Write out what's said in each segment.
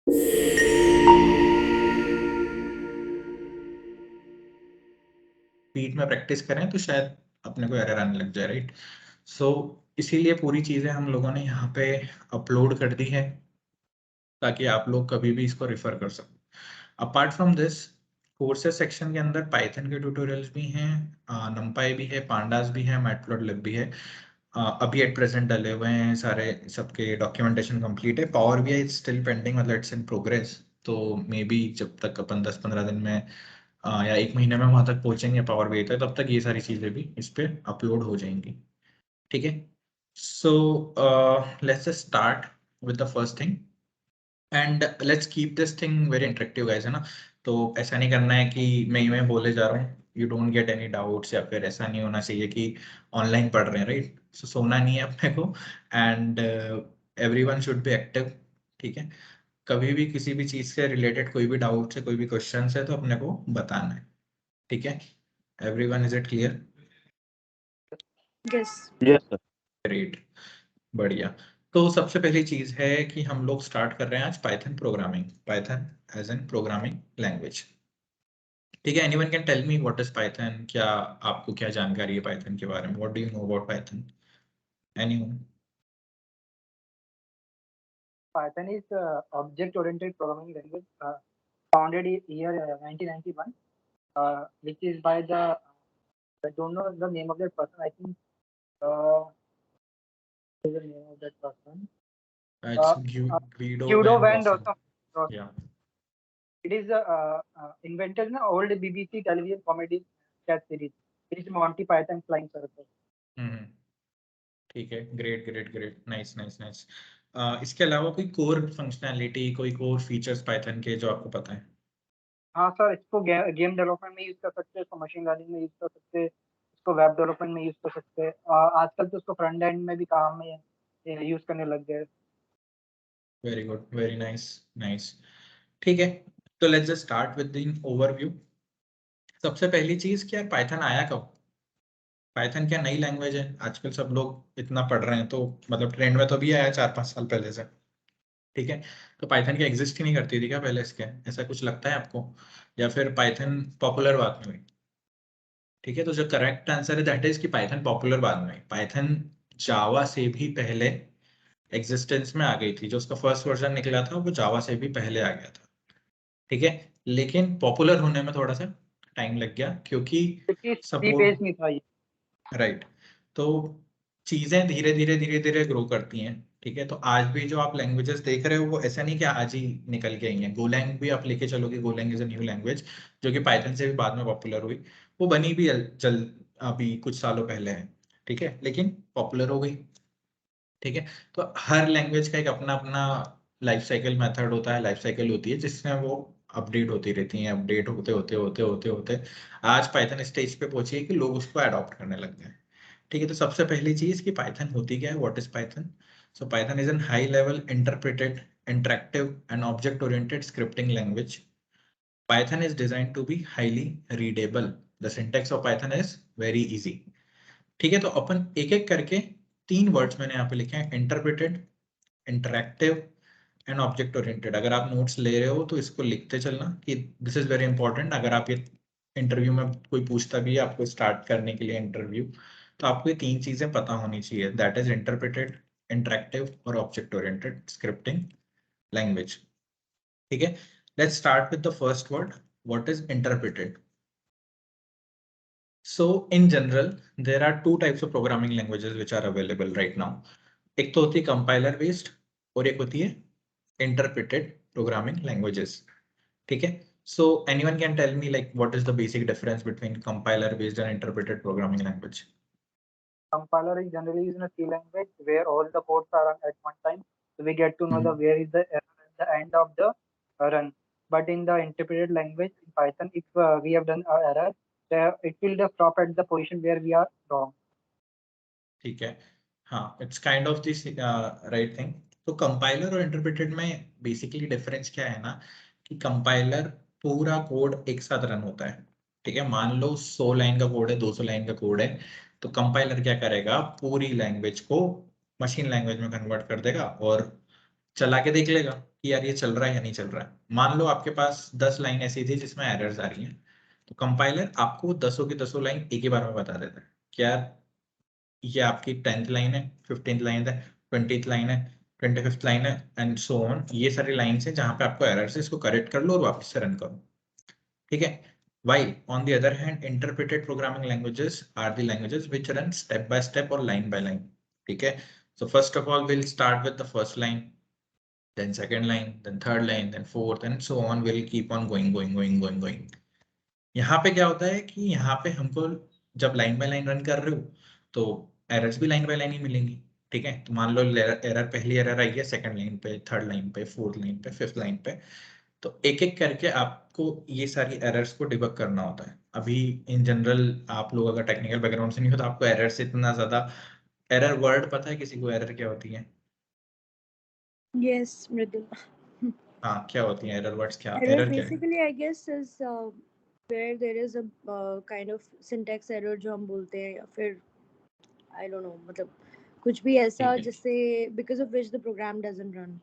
Speed में practice करें तो शायद अपने को एरर आने लग जाए, राइट? सो इसीलिए पूरी चीजें हम लोगों ने यहाँ पे अपलोड कर दी है ताकि आप लोग कभी भी इसको रिफर कर सको। Apart from this, courses section के अंदर पाइथन के ट्यूटोरियल्स भी हैं, numpy भी है, pandas भी है, मैटप्लॉटलिब भी है। अभी एट प्रेजेंट डले हुए हैं सारे, सबके डॉक्यूमेंटेशन कंप्लीट है। Power BI is still pending, मतलब इट्स इन प्रोग्रेस। तो मे बी जब तक अपन 10-15 दिन में या 1 महीने में वहां तक पहुंचेंगे पावर बीआई तक, तब तक ये सारी चीजें भी इस पे अपलोड हो जाएंगी। ठीक है, so let's start with the first thing and let's keep this thing very interactive guys, है ना? तो ऐसा नहीं करना है कि मैं बोले जा रहा हूँ, you don't get any doubts, या फिर ऐसा नहीं होना चाहिए कि ऑनलाइन पढ़ रहे हैं, राइट? सो सोना नहीं है अपने को, and everyone should be active. ठीक है, कभी भी किसी भी चीज से रिलेटेड कोई भी डाउट है, कोई भी क्वेश्चन है, तो अपने को बताना है। ठीक है, everyone, is it clear? Yes. Yes, sir. Great, बढ़िया। तो सबसे पहली चीज है कि हम लोग स्टार्ट कर रहे हैं आज Python programming, Python as an programming language. ठीक है, anyone can tell me what is Python? क्या आपको क्या जानकारी है पाइथन के बारे में? What do you know about Python? Anyone? Python is object-oriented programming language founded in year 1991, which is by the I don't know the name of that person. I think what is the name of that person? Guido Guido van van Rossum. Rossum. Yeah. It is invented in old BBC television comedy sketch series. It is Monty Python Flying Circus. ठीक है, great great great, nice nice nice. इसके अलावा कोई core functionality, कोई core features Python के जो आपको पता है? हाँ सर, इसको गेम डेवलपमेंट में यूज कर सकते हैं, इसको मशीन लर्निंग में यूज कर सकते हैं, इसको वेब डेवलपमेंट में यूज कर सकते हैं। आजकल तो इसको फ्रंट एंड में भी काम में यूज करने लग गए। Very good, very nice, nice. ठीक है, तो let's just start with the overview. सबसे पहली चीज, क्या पाइथन आया कब? पाइथन क्या नई लैंग्वेज है? आजकल सब लोग इतना पढ़ रहे हैं, तो मतलब ट्रेंड में तो भी आया 4-5 साल पहले से। ठीक है, तो पाइथन क्या एग्जिस्ट ही नहीं करती थी क्या पहले इसके? ऐसा कुछ लगता है आपको, या फिर पाइथन पॉपुलर बाद में हुई? ठीक है, तो जो करेक्ट आंसर है दैट इज कि पाइथन पॉपुलर बाद में हुई। पाइथन जावा से भी पहले एग्जिस्टेंस में आ गई थी, जो उसका फर्स्ट वर्जन निकला था वो जावा से भी पहले आ गया था। ठीक है, लेकिन पॉपुलर होने में थोड़ा सा टाइम लग गया, क्योंकि पेज नहीं था ये। राइट, तो चीजें धीरे धीरे धीरे धीरे ग्रो करती हैं। ठीक है, तो आज भी जो आप लैंग्वेजेस देख रहे हो वो ऐसा नहीं कि आज ही निकल के आई हैं। गोलैंग भी आप लेके चलोगे, Golang is a new language जो कि पाइथन से भी बाद में पॉपुलर हुई। वो बनी भी जल अभी कुछ सालों पहले है, ठीक है, लेकिन पॉपुलर हो गई। ठीक है, तो हर लैंग्वेज का एक अपना अपना लाइफ साइकिल मेथड होता है, लाइफ साइकिल होती है, जिसमें वो अपडेट होती रहती हैं। अपडेट होते होते होते होते होते आज पाइथन स्टेज पे पहुंची है कि लोग उसको अडॉप्ट करने लग गए। ठीक है, तो सबसे पहली चीज कि पाइथन होती क्या है, what is Python? So Python is an high level interpreted interactive and object oriented scripting language. Python is designed to be highly readable. The syntax of Python is very easy. ठीक है, तो अपन एक एक करके 3 words मैंने यहाँ पे लिखे हैं, interpreted, interactive and object oriented. अगर आप नोट्स ले रहे हो तो इसको लिखते चलना कि दिस इज वेरी इंपॉर्टेंट। अगर आप ये इंटरव्यू में कोई पूछता भी है आपको स्टार्ट करने के लिए इंटरव्यू, तो आपको ये 3 चीजें पता होनी चाहिए, दैट इज इंटरप्रेटेड, इंटरैक्टिव और ऑब्जेक्ट ओरिएंटेड स्क्रिप्टिंग लैंग्वेज। ठीक है, let's start with the first word. What is interpreted? So in general there are 2 types of programming languages which are available right now. एक तो होती है compiler based और एक होती है interpreted programming languages. ठीक है, so anyone can tell me like what is the basic difference between compiler based and interpreted programming language? Compiler is generally in a C language where all the codes are run at one time, so we get to know the where is the error at the end of the run. But in the interpreted language in Python, if we have done an error, it will just stop at the position where we are wrong. ठीक है, हाँ, it's kind of this right thing. तो compiler और interpreted में basically difference क्या है ना, कि कंपाइलर पूरा कोड एक साथ रन होता है। ठीक है, मान लो 100 लाइन का कोड है, 200 लाइन का कोड है, तो कंपाइलर क्या करेगा, पूरी लैंग्वेज को मशीन लैंग्वेज में कन्वर्ट कर देगा और चला के देख लेगा कि यार ये चल रहा है या नहीं चल रहा है। मान लो आपके पास 10 लाइन ऐसी थी जिसमें एरर्स आ रही हैं, तो कंपाइलर आपको 10 की 10 लाइन एक ही बार में बता देता है कि यार ये आपकी 10th लाइन है, 15th लाइन है, 20th लाइन है, 25th लाइन है एंड सो ऑन। ये सारी लाइन्स है जहां पे आपको एरर्स है, इसको करेक्ट कर लो और वापस से रन करो, ठीक है। While on the other hand, interpreted programming languages are the languages which run step by step or line by line. ठीक है. So first of all, we'll start with the first line, then second line, then third line, then fourth, and so on. We'll keep on going. यहाँ पे क्या होता है कि यहाँ पे हमको जब लाइन बाय लाइन रन कर रहे हो तो एरर्स भी लाइन बाय लाइन ही मिलेंगी, ठीक है। तो मान लो एरर, पहली एरर आई है सेकंड लाइन पे, थर्ड लाइन पे, फोर्थ लाइन पे, फिफ्थ लाइन पे, तो एक एक करके आपको ये सारी एरर्स को डिबग करना होता है। अभी इन जनरल आप लोग अगर टेक्निकल बैकग्राउंड से नहीं हो तो आपको एरर से इतना ज्यादा, एरर वर्ड पता है किसी को एरर क्या होती है? Yes, Mridula. हाँ, क्या होती है एरर वर्ड्स, क्या Error एरर क्या है? basically, I guess, is where there is a kind of syntax error जो हम बोलते हैं, या फिर I don't know, मतलब कुछ भी ऐसा ठीक है, जिससे because of which the program doesn't run.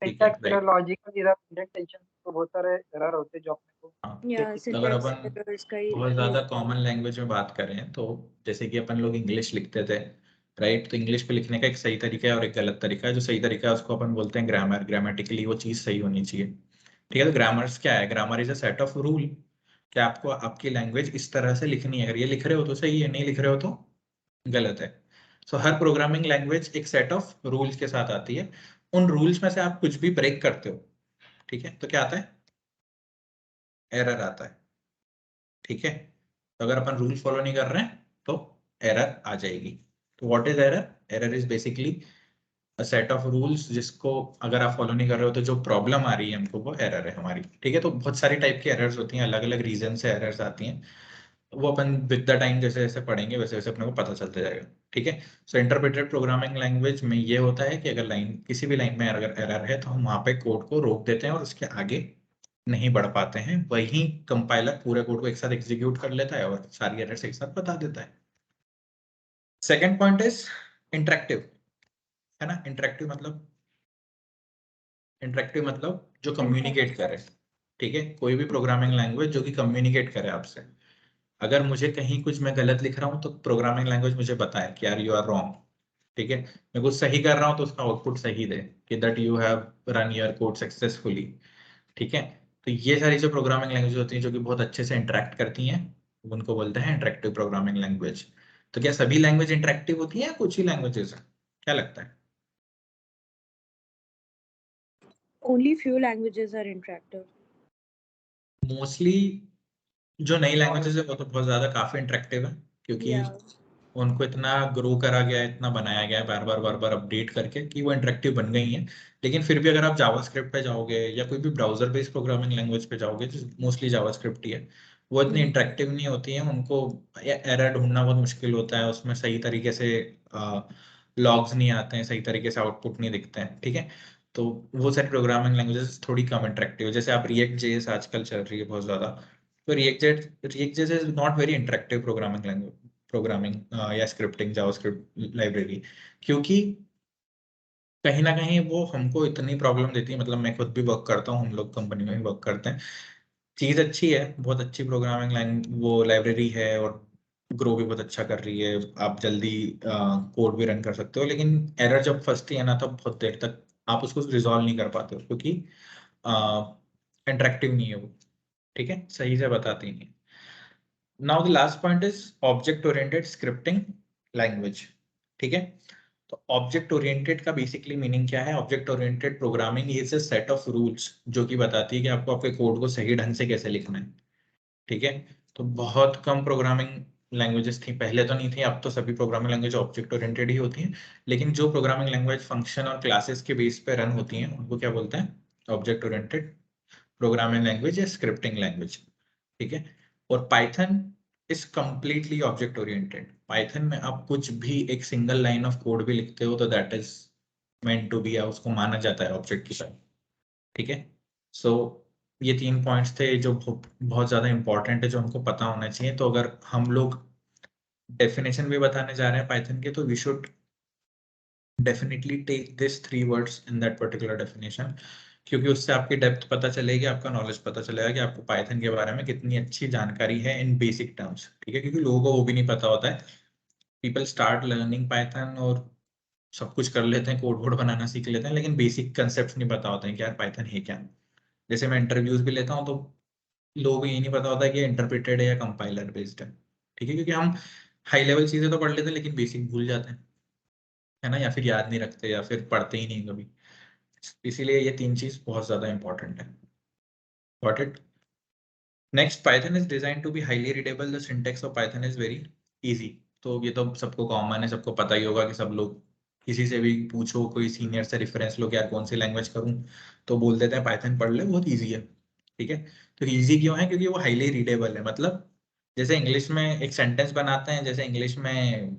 ठीक है, syntax error, right. Logical error, indentation, तो बहुत सारे एरर होते हैं जो अपने को हाँ, Yeah, तो अगर syntax अपन errors का ही बहुत वो ज्यादा होता है। कॉमन लैंग्वेज में बात करें तो जैसे कि अपन लोग इंग्लिश लिखते थे, राइट। तो इंग्लिश पे लिखने का एक सही तरीका है और एक गलत तरीका है। जो सही तरीका है उसको अपन बोलते हैं ग्रामर, ग्रामेटिकली वो चीज सही होनी चाहिए, ठीक है। तो ग्रामर्स क्या है? Grammar is a set of rule कि आपको आपकी लैंग्वेज इस तरह से लिखनी है, अगर ये लिख रहे हो तो सही है, नहीं लिख रहे हो तो गलत है। सो हर प्रोग्रामिंग लैंग्वेज एक सेट ऑफ रूल्स के साथ आती है। उन रूल्स में से आप कुछ भी ब्रेक करते हो, ठीक है, तो क्या आता है? एरर आता है, ठीक है। तो अगर अपन रूल फॉलो नहीं कर रहे हैं तो एरर आ जाएगी। तो what is error? Error is basically a set of rules जिसको अगर आप फॉलो नहीं कर रहे हो तो जो प्रॉब्लम आ रही है हमको वो एरर है हमारी, ठीक है। तो बहुत सारी टाइप की एरर्स होती हैं, अलग अलग रीजन से एरर्स आती हैं। वो अपन विद द टाइम जैसे जैसे पढ़ेंगे वैसे वैसे अपने को पता चलता जाएगा, ठीक है। सो इंटरप्रेटेड प्रोग्रामिंग लैंग्वेज में ये होता है कि अगर लाइन, किसी भी लाइन में अगर एरर है तो हम वहां पे कोड को रोक देते हैं और उसके आगे नहीं बढ़ पाते हैं। वही कंपाइलर पूरे कोड को एक साथ एग्जीक्यूट कर लेता है और सारी एरर्स एक साथ बता देता है। सेकेंड पॉइंट इज इंटरेक्टिव, है ना। इंटरेक्टिव मतलब जो कम्युनिकेट करे, ठीक है। कोई भी प्रोग्रामिंग लैंग्वेज जो कि कम्युनिकेट करे आपसे। अगर मुझे कहीं कुछ मैं गलत लिख रहा हूँ तो प्रोग्रामिंग लैंग्वेज मुझे बताए कि यार यू आर रॉन्ग, ठीक है। मैं कुछ सही कर रहा हूँ तो उसका आउटपुट सही दे कि that you have run your code successfully, ठीक है। तो ये सारी जो प्रोग्रामिंग लैंग्वेज होती हैं जो कि बहुत अच्छे से इंटरेक्ट करती हैं, उनको बोलते हैं इंटरेक्टिव प्रोग्रामिंग लैंग्वेज। तो क्या सभी लैंग्वेज इंटरेक्टिव होती है या कुछ ही लैंग्वेजेस है? क्या लगता है? Only few languages are interactive. Mostly जो नई लैंग्वेजेस है वो तो बहुत ज्यादा काफी इंटरेक्टिव है, क्योंकि Yeah. उनको इतना ग्रो करा गया है, इतना बनाया गया है बार बार अपडेट करके कि वो इंटरेक्टिव बन गई हैं। लेकिन फिर भी अगर आप जावास्क्रिप्ट पे जाओगे या कोई भी ब्राउजर बेस्ड प्रोग्रामिंग लैंग्वेज पे जाओगे जो मोस्टली जावास्क्रिप्ट ही है, वो इतनी इंटरेक्टिव नहीं होती है। उनको एरर ढूंढना बहुत मुश्किल होता है, उसमें सही तरीके से लॉग्स नहीं आते हैं, सही तरीके से आउटपुट नहीं दिखते हैं, ठीक है। तो वो सारी प्रोग्रामिंग लैंग्वेजेस थोड़ी कम इंटरेक्टिव है। जैसे आप रिएक्ट जेएस आजकल चल रही है बहुत ज्यादा, तो react JS is not very interactive programming language, programming या स्क्रिप्टिंग जावास्क्रिप्ट लाइब्रेरी, क्योंकि कहीं ना कहीं वो हमको इतनी प्रॉब्लम देती है। मतलब मैं खुद भी वर्क करता हूँ, हम लोग कंपनी में भी वर्क करते हैं। चीज अच्छी है, बहुत अच्छी प्रोग्रामिंग वो लाइब्रेरी है और ग्रो भी बहुत अच्छा कर रही है, आप जल्दी कोड भी रन कर सकते हो। लेकिन एरर जब फंसती है ना तब बहुत देर तक आप उसको रिजॉल्व नहीं कर पाते हो, क्योंकि इंटरेक्टिव नहीं है वो, ठीक है, सही से बताती नहीं। Now the last point is object oriented scripting language, ठीक है। तो ऑब्जेक्ट ओरिएंटेड का बेसिकली मीनिंग क्या है? Object oriented programming is a set of rules जो कि बताती है कि आपको आपके कोड को सही ढंग से कैसे लिखना है, ठीक है। तो बहुत कम प्रोग्रामिंग लैंग्वेजेस थी पहले, तो नहीं थी, अब तो सभी प्रोग्रामिंग लैंग्वेज ऑब्जेक्ट ओरिएंटेड ही होती हैं। लेकिन जो प्रोग्रामिंग लैंग्वेज फंक्शन और क्लासेस के बेस पे रन होती हैं उनको क्या बोलते हैं? ऑब्जेक्ट ओरिएंटेड प्रोग्रामिंग लैंग्वेज या स्क्रिप्टिंग लैंग्वेज, ठीक है। और Python is completely object oriented. Python में आप कुछ भी एक सिंगल लाइन ऑफ कोड भी लिखते हो तो that is meant to be, उसको माना जाता है ऑब्जेक्ट की तरह, ठीक है। सो ये 3 पॉइंट्स थे जो बहुत ज्यादा इंपॉर्टेंट है, जो हमको पता होना चाहिए। तो अगर हम लोग डेफिनेशन भी बताने जा रहे हैं पाइथन के, तो we should definitely take this 3 words in that particular definition, क्योंकि उससे आपकी डेप्थ पता चलेगी, आपका नॉलेज पता चलेगा कि आपको पाइथन के बारे में कितनी अच्छी जानकारी है इन बेसिक टर्म्स, ठीक है। क्योंकि लोगों को वो भी नहीं पता होता है, पीपल स्टार्ट लर्निंग पाइथन और सब कुछ कर लेते हैं, कोड वोड बनाना सीख लेते हैं, लेकिन बेसिक कंसेप्ट नहीं पता होते हैं कि यार पाइथन है क्या। जैसे मैं इंटरव्यूज भी लेता हूँ तो लोगों को ये नहीं पता होता है कि इंटरप्रेटेड है या कंपाइलर बेस्ड है, ठीक है। क्योंकि हम हाई लेवल चीजें तो पढ़ लेते हैं लेकिन बेसिक भूल जाते हैं, है ना, या फिर याद नहीं रखते या फिर पढ़ते ही नहीं कभी। इसीलिए ये 3 चीज बहुत ज्यादा इंपॉर्टेंट है। Got it. Next, Python is design to be highly readable, the syntax of Python is very easy. तो ये तो सबको कॉमन है, सबको पता ही होगा कि सब लोग किसी से भी पूछो, कोई सीनियर से रेफरेंस लो कि यार कौन सी लैंग्वेज करूं, तो बोल देते हैं पाइथन पढ़ ले, बहुत इजी है, ठीक है। तो इजी क्यों है? क्योंकि वो हाईली रीडेबल है। मतलब जैसे इंग्लिश में एक सेंटेंस बनाते हैं, जैसे इंग्लिश में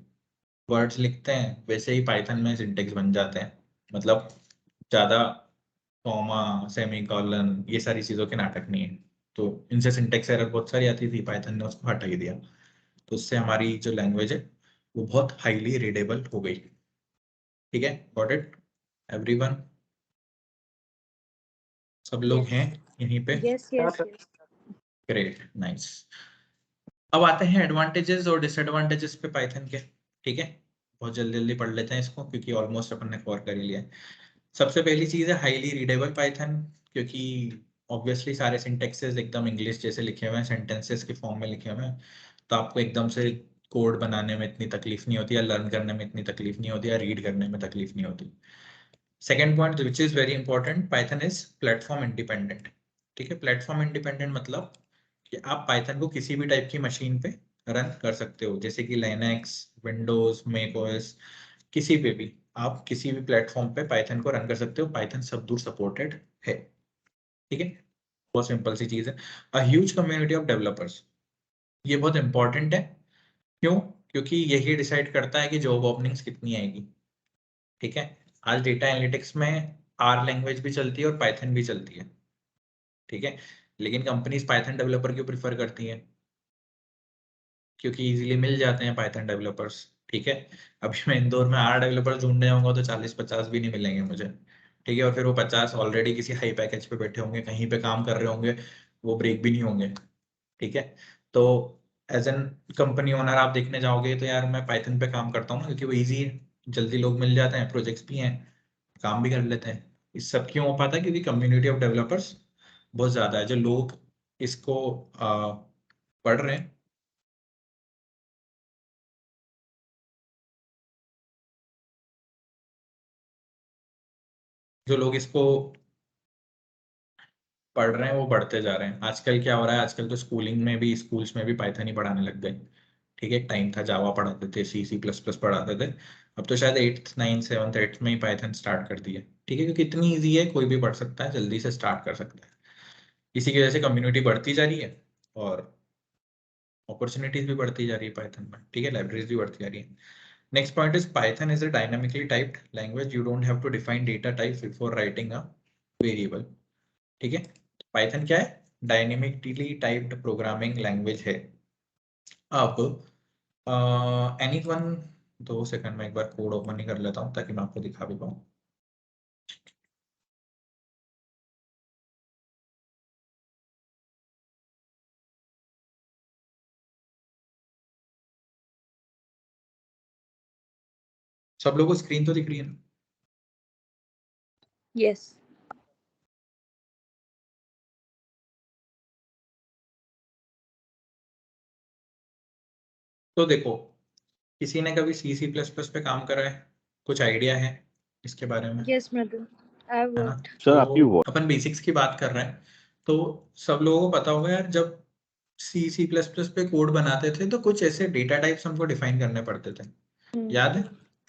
वर्ड्स लिखते हैं, वैसे ही पाइथन में सिंटेक्स बन जाते हैं। मतलब ज्यादा कॉमा, सेमीकोलन, ये सारी चीजों के नाटक नहीं है। तो इनसे सिंटेक्स एरर बहुत सारी आती थी, पाइथन ने उसको हटा ही दिया। तो उससे हमारी जो लैंग्वेज है वो बहुत हाईली रीडेबल हो गई, ठीक है। Got it everyone? सब लोग Yes. हैं यहीं पे? Yes, Yeah, yes, sir. yes. Great, nice. अब आते हैं एडवांटेजेस और डिसएडवांटेजेस पे पाइथन के, ठीक है। बहुत जल्दी जल्दी पढ़ लेते हैं इसको क्योंकि ऑलमोस्ट अपन ने कवर कर ही लिया है। सबसे पहली चीज है हाईली रीडेबल पाइथन, क्योंकि ऑब्वियसली सारे सिंटेक्सेस एकदम इंग्लिश जैसे लिखे हुए हैं, सेंटेंसेस के फॉर्म में लिखे हुए हैं, तो आपको एकदम से कोड बनाने में इतनी तकलीफ नहीं होती, या लर्न करने में इतनी तकलीफ नहीं होती, या रीड करने में तकलीफ नहीं होती। Second point which is very important, Python is platform independent, ठीक है। प्लेटफॉर्म इंडिपेंडेंट मतलब कि आप पाइथन को किसी भी टाइप की मशीन पे रन कर सकते हो, जैसे कि लिनक्स, विंडोज, मैक ओएस, किसी पे भी आप किसी भी प्लेटफॉर्म पे पाइथन को रन कर सकते हो। पाइथन सब दूर सपोर्टेड है, ठीक है। बहुत सिंपल सी चीज है। A huge community of developers, ये बहुत इंपॉर्टेंट है। क्यों? क्योंकि यही डिसाइड करता है कि जॉब ओपनिंग्स कितनी आएगी, ठीक है। आज डेटा एनालिटिक्स में आर लैंग्वेज भी चलती है और पाइथन भी चलती है, ठीक है। लेकिन कंपनीज पाइथन डेवलपर क्यों प्रिफर करती है? क्योंकि इजीली मिल जाते हैं पाइथन डेवलपर्स, ठीक है। अभी मैं इंदौर में आर डेवलपर ढूंढने जाऊंगा तो 40-50 भी नहीं मिलेंगे मुझे, ठीक है। और फिर वो 50 ऑलरेडी किसी हाई पैकेज पे बैठे होंगे, कहीं पे काम कर रहे होंगे, वो ब्रेक भी नहीं होंगे, ठीक है। तो एज एन कंपनी ओनर आप देखने जाओगे तो यार मैं पाइथन पे काम करता हूँ ना, क्योंकि वो ईजी है, जल्दी लोग मिल जाते हैं, प्रोजेक्ट्स भी हैं, काम भी कर लेते हैं। इस सब क्यों हो पाता है? क्योंकि कम्युनिटी ऑफ डेवलपर्स बहुत ज्यादा है, जो लोग इसको पढ़ रहे हैं, जो लोग इसको पढ़ रहे हैं वो बढ़ते जा रहे हैं। आजकल क्या हो रहा है, आजकल तो स्कूलिंग में भी, स्कूल्स में भी पाइथन ही पढ़ाने लग गए, ठीक है। एक टाइम था जावा पढ़ाते थे, C++ पढ़ाते थे, अब तो शायद 8th 9th 7th 8th में ही पाइथन स्टार्ट कर दिए, ठीक है। क्योंकि इतनी ईजी है, कोई भी पढ़ सकता है, जल्दी से स्टार्ट कर सकता है। इसी की वजह से कम्युनिटी बढ़ती जा रही है और अपॉर्चुनिटीज भी बढ़ती जा रही है पाइथन में, ठीक है। लाइब्रेरीज भी बढ़ती जा रही है। Next point is Python is a dynamically typed language, you don't have to define data type before writing a variable, ठीक है। पाइथन क्या है? डायनेमिकली टाइप्ड प्रोग्रामिंग लैंग्वेज है। अब एनीवन, 2 सेकंड में एक बार कोड ओपन ही कर लेता हूँ ताकि मैं आपको दिखा भी पाऊँ। सब लोगों को स्क्रीन तो दिख रही है ना? Yes. तो देखो, किसी ने कभी C++ पे काम करा है? कुछ आइडिया है इसके बारे में? Yes, Madhu. I've है ना? worked. सर आपकी तो अपन बेसिक्स की बात कर रहे हैं, तो सब लोगों को पता होगा यार, जब C++ पे कोड बनाते थे तो कुछ ऐसे डेटा टाइप्स हमको डिफाइन करने पड़ते थे, याद है?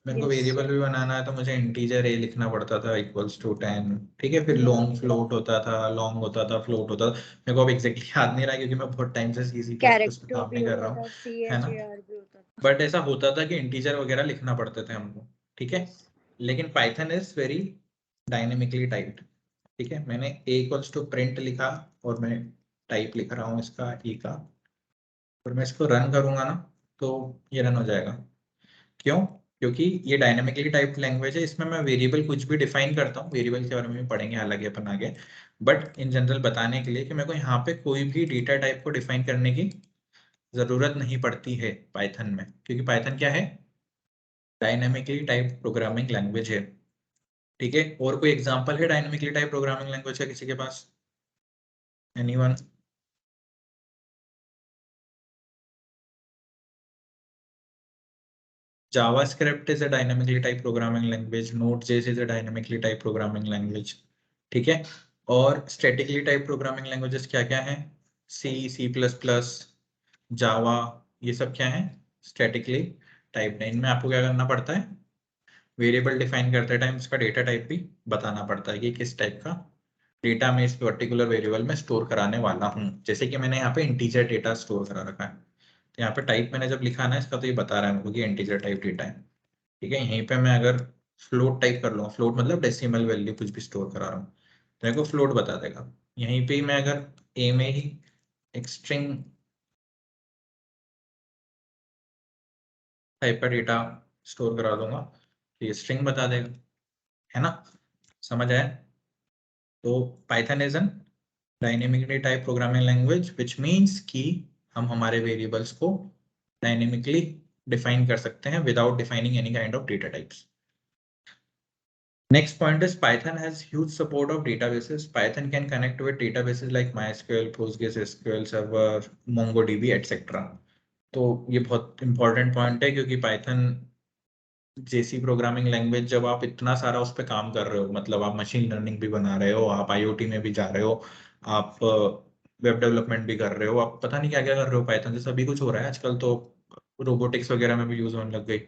मेरे को Yes. वेरिएबल भी बनाना है तो मुझे इंटीजर ए लिखना पड़ता था =10, ठीक है। फिर लॉन्ग फ्लोट होता था, लॉन्ग होता था, फ्लोट होता था। मेरे को अब एग्जैक्टली याद नहीं रहा क्योंकि मैं बहुत टाइम से C++ पे Character काम भी नहीं कर होता रहा हूँ, था, है ना। CHAR भी होता था. बट ऐसा होता था कि इंटीजर वगैरह लिखना पड़ते थे हमको, ठीक है। Yes. लेकिन Python is very dynamically typed, ठीक है। मैंने a=print लिखा और मैं टाइप लिख रहा हूँ इसका e का, और मैं इसको रन करूंगा ना तो ये रन हो जाएगा। क्यों? क्योंकि ये डायनेमिकली टाइप लैंग्वेज है, इसमें मैं वेरिएबल कुछ भी डिफाइन करता हूँ, वेरिएबल के बारे में भी पढ़ेंगे हालांकि अपन आगे, बट इन जनरल बताने के लिए कि मेरे को यहाँ पे कोई भी डेटा टाइप को डिफाइन करने की जरूरत नहीं पड़ती है पाइथन में, क्योंकि पाइथन क्या है, डायनेमिकली टाइप प्रोग्रामिंग लैंग्वेज है। ठीक है, और कोई एग्जांपल है डायनेमिकली टाइप प्रोग्रामिंग लैंग्वेज का किसी के पास? Anyone? JavaScript is a dynamically typed programming language. Node.js is a dynamically typed programming language. ठीक है, और statically typed programming languages क्या क्या है? C, C++, Java, ये सब क्या है? Statically typed है। इनमें आपको क्या करना पड़ता है? वेरिएबल डिफाइन करते टाइम उसका डेटा टाइप भी बताना पड़ता है कि किस टाइप का डेटा मैं इस पर्टिकुलर वेरिएबल में स्टोर कराने वाला हूँ। जैसे कि मैंने यहाँ पे इंटीजर डेटा स्टोर करा रखा है, तो यहाँ पे टाइप मैंने जब लिखा ना इसका, तो ये बता रहा है मुझे कि इंटीजर टाइप डेटा है। ठीक है, यहीं पे मैं अगर फ्लोट टाइप कर लूँ, फ्लोट मतलब डेसिमल वैल्यू कुछ भी स्टोर करा रहा हूँ, तो मेरे को फ्लोट बता देगा। यहीं पे मैं अगर ए में ही एक स्ट्रिंग टाइप का डेटा स्टोर करा दूंगा, तो ये स्ट्रिंग बता देगा, है ना? समझ आया? तो Python is an dynamically type programming language which means कि हम हमारे वेरिएबल्स को डायनेमिकली डिफाइन कर सकते हैं without defining any kind of data types. Next point is Python has huge support of databases. Python can connect with databases like MySQL, PostgreSQL Server, MongoDB, etc. तो ये बहुत इंपॉर्टेंट पॉइंट है, क्योंकि Python जैसी programming language जब आप इतना सारा उस पर काम कर रहे हो, मतलब आप मशीन लर्निंग भी बना रहे हो, आप IoT में भी जा रहे हो, आप वेब डेवलपमेंट भी कर रहे हो, आप पता नहीं क्या क्या कर रहे हो, पाइथन से सभी कुछ हो रहा है आजकल तो। रोबोटिक्स वगैरह में भी यूज होने लग गई।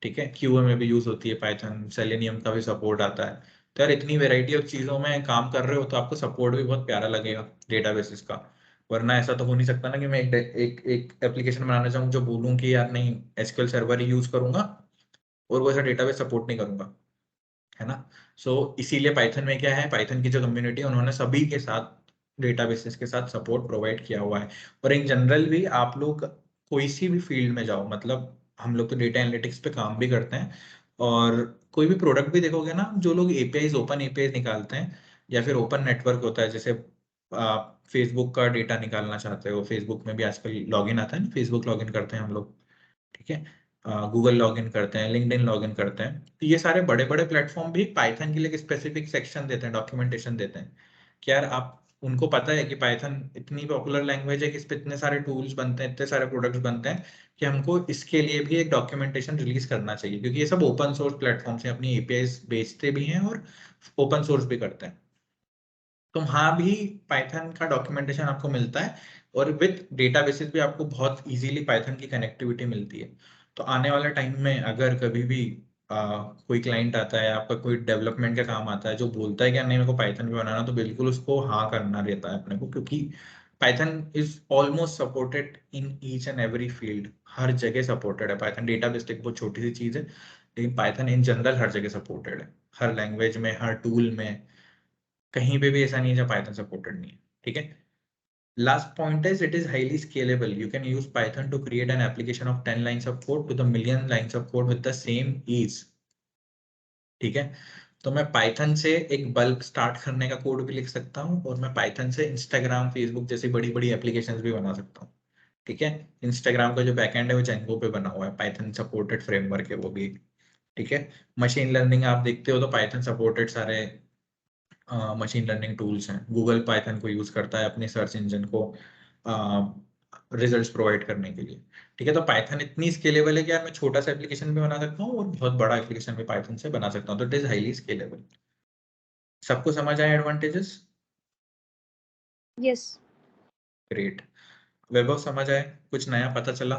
ठीक है, QA में भी यूज होती है पाइथन, सेलेनियम का भी सपोर्ट आता है। तो यार इतनी वेराइटी ऑफ चीजों में काम कर रहे हो तो आपको सपोर्ट भी बहुत प्यारा लगेगा डेटाबेसेस का। वरना ऐसा तो हो नहीं सकता ना कि मैं एक एप्लीकेशन बनाना चाहूँ जो बोलूँ कि यार नहीं SQL सर्वर ही यूज करूंगा और वो ऐसा डेटाबेस सपोर्ट नहीं करूंगा, है ना? इसीलिए पाइथन में क्या है, पाइथन की जो कम्युनिटी है उन्होंने सभी के साथ डेटाबेसेस के साथ सपोर्ट प्रोवाइड किया हुआ है। और इन जनरल भी आप लोग कोई सी भी फील्ड में जाओ, मतलब हम लोग तो डेटा एनालिटिक्स पे काम भी करते हैं, और कोई भी प्रोडक्ट भी देखोगे ना, जो लोग एपीआईज ओपन एपीआईज निकालते हैं या फिर ओपन नेटवर्क होता है, जैसे आप फेसबुक का डेटा निकालना चाहते हो, फेसबुक में भी आजकल लॉगिन आता है ना, फेसबुक लॉगिन करते हैं हम लोग। ठीक है, गूगल लॉगिन करते हैं, लिंक्डइन लॉगिन करते हैं, तो ये सारे बड़े बड़े प्लेटफॉर्म भी पाइथन के लिए एक स्पेसिफिक सेक्शन देते हैं, डॉक्यूमेंटेशन देते हैं कि यार आप उनको पता है कि पाइथन इतनी पॉपुलर लैंग्वेज है कि इस पे इतने सारे टूल्स बनते हैं, इतने सारे प्रोडक्ट्स बनते हैं कि हमको इसके लिए भी एक डॉक्यूमेंटेशन रिलीज करना चाहिए, क्योंकि ये सब ओपन सोर्स प्लेटफॉर्म से अपनी एपीआईज बेचते भी हैं और ओपन सोर्स भी करते हैं। तो वहाँ भी पाइथन का डॉक्यूमेंटेशन आपको मिलता है, और विद डेटाबेसेस भी आपको बहुत इजीली पाइथन की कनेक्टिविटी मिलती है। तो आने वाले टाइम में अगर कभी भी कोई क्लाइंट आता है, आपका कोई डेवलपमेंट का काम आता है जो बोलता है कि नहीं मेरे को पाइथन भी बनाना, तो बिल्कुल उसको हाँ करना रहता है अपने को, क्योंकि Python is almost supported in each and every field. हर जगह सपोर्टेड है पाइथन। डेटाबेस एक बहुत छोटी सी चीज है, लेकिन पाइथन इन जनरल हर जगह सपोर्टेड है, हर लैंग्वेज में, हर टूल में, कहीं पे भी ऐसा नहीं है जब पाइथन सपोर्टेड नहीं है। ठीक है, last point is it is highly scalable. You can use Python to create an application of 10 lines of code to the million lines of code with the same ease. ठीक है, तो मैं Python से एक बल्क स्टार्ट करने का code भी लिख सकता हूँ, और मैं पाइथन से इंस्टाग्राम, फेसबुक जैसी बड़ी बड़ी एप्लीकेशंस भी बना सकता हूँ। ठीक है, इंस्टाग्राम का जो बैकएंड है वो जेंगो पे बना हुआ है, पाइथन सपोर्टेड फ्रेमवर्क है वो भी। ठीक है, मशीन लर्निंग आप देखते हो तो पाइथन सपोर्टेड सारे मशीन लर्निंग टूल्स हैं। गूगल पाइथन को यूज करता है अपने सर्च इंजन को रिजल्ट्स प्रोवाइड करने के लिए। ठीक है, तो पाइथन इतनी स्केलेबल है कि यार मैं छोटा सा एप्लीकेशन भी बना सकता हूँ और बहुत बड़ा एप्लीकेशन भी पाइथन से बना सकता हूँ, तो इट इज हाईली स्केलेबल। सबको समझ आए एडवांटेजेस? यस। ग्रेट। वैभव समझ आए? कुछ नया पता चला?